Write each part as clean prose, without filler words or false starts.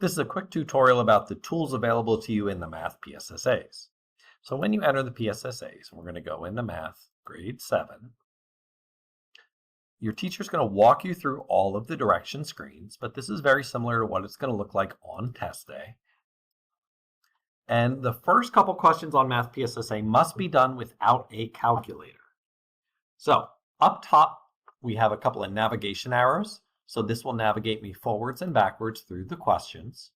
This is a quick tutorial about the tools available to you in the Math PSSAs. So when you enter the PSSAs, we're going to go into Math Grade 7. Your teacher's going to walk you through all of the direction screens, but this is very similar to what it's going to look like on test day. And the first couple questions on Math PSSA must be done without a calculator. So up top, we have a couple of navigation arrows. So this will navigate me forwards and backwards through the questions.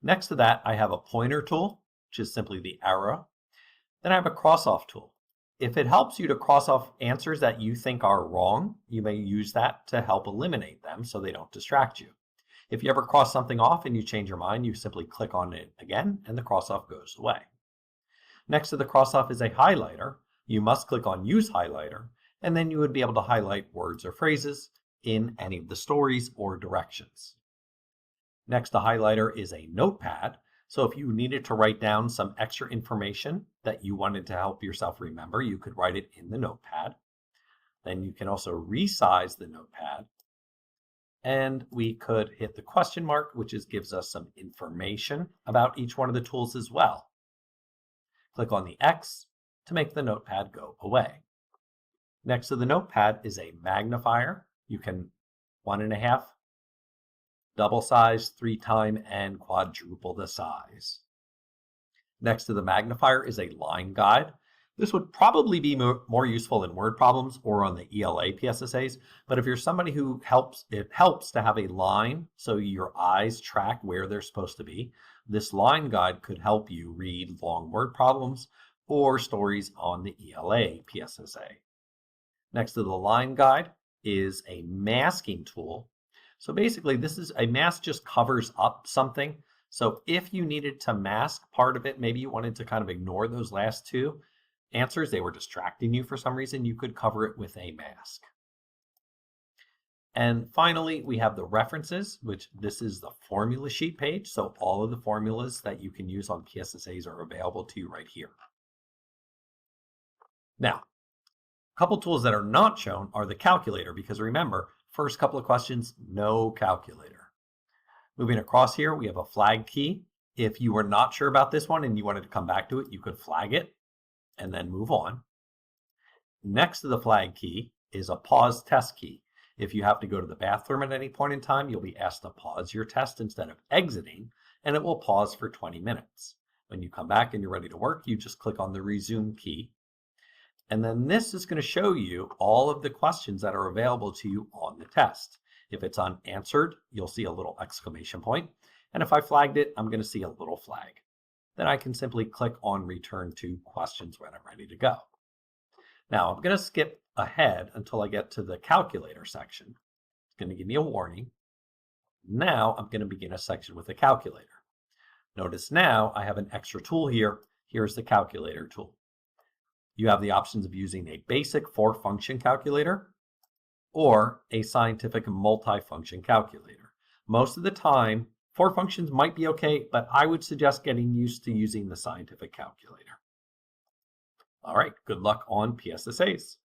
Next to that, I have a pointer tool, which is simply the arrow. Then I have a cross-off tool. If it helps you to cross off answers that you think are wrong, you may use that to help eliminate them so they don't distract you. If you ever cross something off and you change your mind, you simply click on it again and the cross-off goes away. Next to the cross-off is a highlighter. You must click on Use Highlighter, and then you would be able to highlight words or phrases in any of the stories or directions. Next to highlighter is a notepad. So if you needed to write down some extra information that you wanted to help yourself remember, you could write it in the notepad. Then you can also resize the notepad. And we could hit the question mark, which gives us some information about each one of the tools as well. Click on the X to make the notepad go away. Next to the notepad is a magnifier. You can 1.5, double size, 3 times, and quadruple the size. Next to the magnifier is a line guide. This would probably be more useful in word problems or on the ELA PSSAs, but if you're somebody who it helps to have a line so your eyes track where they're supposed to be. This line guide could help you read long word problems or stories on the ELA PSSA. Next to the line guide is a masking tool. So basically this is a mask, just covers up something. So if you needed to mask part of it, maybe you wanted to kind of ignore those last two answers, they were distracting you for some reason, you could cover it with a mask. And finally, we have the references, which this is the formula sheet page. So all of the formulas that you can use on PSSAs are available to you right here. Now, a couple tools that are not shown are the calculator, because remember, first couple of questions, no calculator. Moving across here, we have a flag key. If you were not sure about this one and you wanted to come back to it, you could flag it and then move on. Next to the flag key is a pause test key. If you have to go to the bathroom at any point in time, you'll be asked to pause your test instead of exiting, and it will pause for 20 minutes. When you come back and you're ready to work, you just click on the resume key. And then this is going to show you all of the questions that are available to you on the test. If it's unanswered, you'll see a little exclamation point. And if I flagged it, I'm going to see a little flag. Then I can simply click on Return to Questions when I'm ready to go. Now I'm going to skip ahead until I get to the calculator section. It's going to give me a warning. Now I'm going to begin a section with a calculator. Notice now I have an extra tool here. Here's the calculator tool. You have the options of using a basic 4-function calculator or a scientific multifunction calculator. Most of the time, 4 functions might be okay, but I would suggest getting used to using the scientific calculator. All right, good luck on PSSAs.